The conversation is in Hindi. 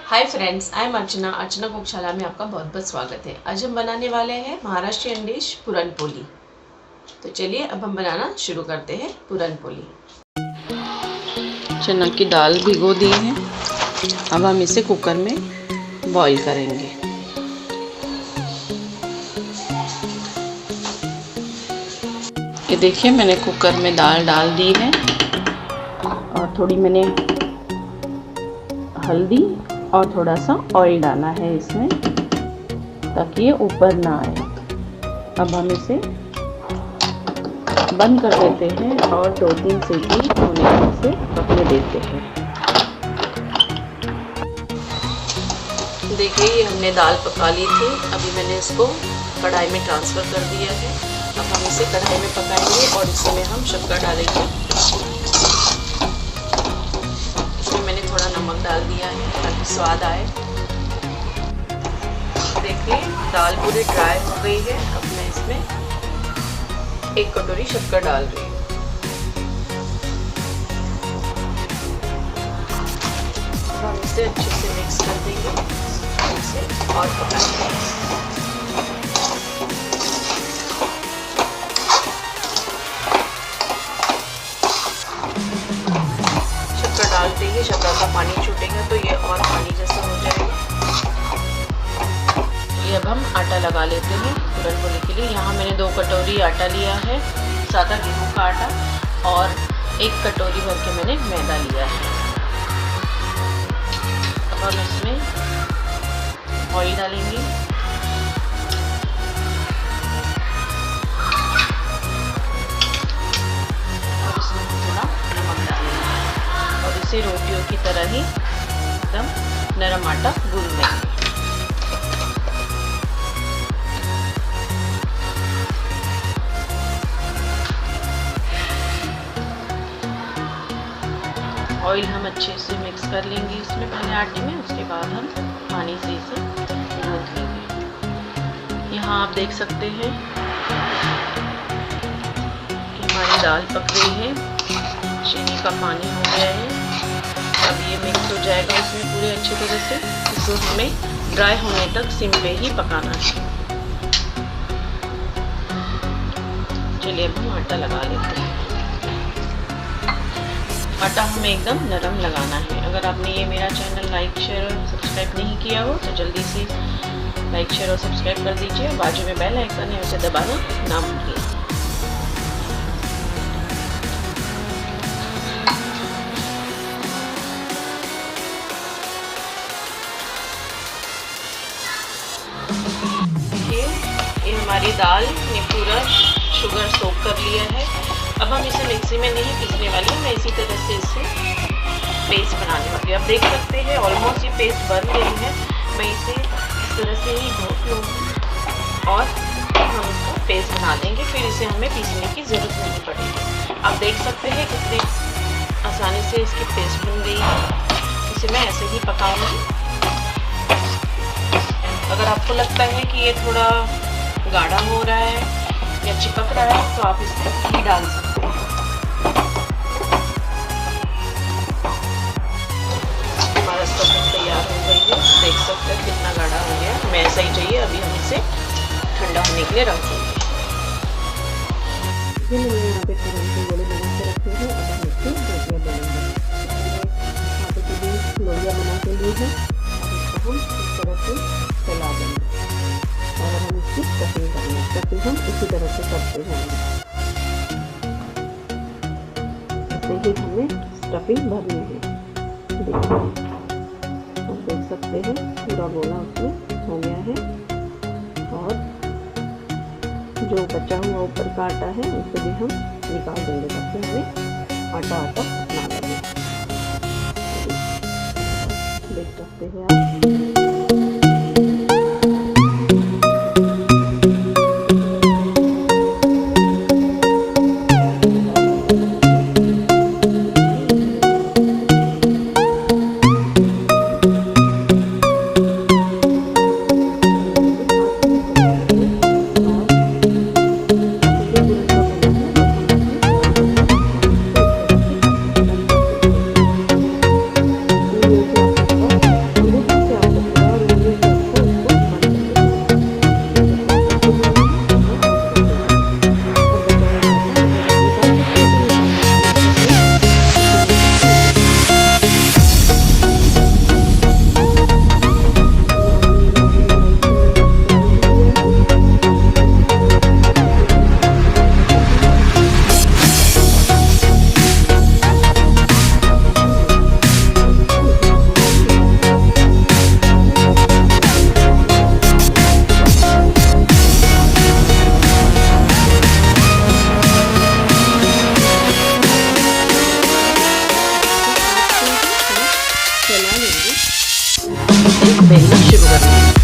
हाय फ्रेंड्स, आई एम अर्चना कुकशाला में आपका बहुत बहुत स्वागत है। आज हम बनाने वाले हैं महाराष्ट्रियन डिश पुरन पोली। तो चलिए अब हम बनाना शुरू करते हैं पुरन पोली। चना की दाल भिगो दी है। अब हम इसे कुकर में बॉईल करेंगे। ये देखिए, मैंने कुकर में दाल डाल दी है और थोड़ी मैंने हल्दी और थोड़ा सा ऑयल डाला है इसमें, ताकि ये ऊपर ना आए। अब हम इसे बंद कर देते हैं और 2-3 सीटी होने से पकने देते हैं। देखिए, ये हमने दाल पका ली थी। अभी मैंने इसको कढ़ाई में ट्रांसफ़र कर दिया है। अब हम इसे कढ़ाई में पकाएंगे और इसमें हम शक्कर डालेंगे। मैंने थोड़ा नमक डाल दिया है ताकि स्वाद आए। देखिए, दाल पूरी ड्राई हो गई है। अब मैं इसमें 1 कटोरी शक्कर डाल रही हूँ। हम इसे अच्छे से मिक्स कर देंगे इसे और पकाएंगे। डालते ही शक्कर का पानी छूटेगा तो ये और पानी जैसा हो जाएगा। ये अब हम आटा लगा लेते हैं पुरन पोली के लिए। यहाँ मैंने 2 कटोरी आटा लिया है, सादा गेहूं का आटा, और 1 कटोरी भर के मैंने मैदा लिया है। अब हम इसमें ऑयल डालेंगे। और इसमें थोड़ा नमक डालेंगे और इसे रोटियों की तरह ही एकदम नरम आटा गूंद लेंगे। ऑयल हम अच्छे से मिक्स कर लेंगे इसमें पहले आटे में, उसके बाद हम पानी से इसे गूंद लेंगे। यहाँ आप देख सकते हैं कि हमारी दाल पक रही है, चीनी का पानी हो गया है। अब ये मिक्स हो जाएगा इसमें पूरे अच्छे तरह से। इसको हमें ड्राई होने तक सिम पे ही पकाना है। चलिए अब हम आटा लगा लेते हैं। आटा हमें एकदम नरम लगाना है। अगर आपने ये मेरा चैनल लाइक, शेयर और सब्सक्राइब नहीं किया हो तो जल्दी से लाइक, शेयर और सब्सक्राइब कर दीजिए। बाजू में बेल आइकन है, उसे दबाना ना भूलिए। ये हमारी दाल ने पूरा शुगर सोक कर लिया है। अब हम इसे मिक्सी में नहीं पीसने वाली हूँ, मैं इसी तरह से इसे पेस्ट बनाने वाली हूँ। आप देख सकते हैं ऑलमोस्ट ये पेस्ट बन गई है। मैं इसे इस तरह से ही घोट लूँगी और हम इसका पेस्ट बना देंगे। फिर इसे हमें पीसने की ज़रूरत नहीं पड़ेगी। आप देख सकते हैं कितने आसानी से इसकी पेस्ट बन गई है। इसे मैं ऐसे ही पकाऊँगी। अगर आपको लगता है कि ये थोड़ा गाढ़ा हो रहा है या चिपक रहा है तो आप इसमें घी डाल सकते हैं। हमारा स्टफिंग तैयार हो गई है। देख सकते हैं कितना गाढ़ा हो गया। हमें ऐसा ही चाहिए। अभी हम इसे ठंडा होने के लिए रख देंगे। यहाँ पे पुरन के गोले बना के रखे हैं। अब हम इसकी रोटियाँ बनाएंगे। आटे की भी लोइयाँ बना के ली है। अब इसको हम इस तरह से फैला देंगे और हम इसकी स्टफिंग करेंगे। स्टफिंग हम इसी तरह से करते हैं। ऐसे ही हमें स्टफिंग भरनी है। देखिए, आप देख सकते हैं पूरा गोला उसमें हो गया है और जो बचा हुआ ऊपर का आटा है उसे भी हम निकाल देंगे ताकि हमें आटा ना लगे। देख सकते हैं आप। शुरू करना है।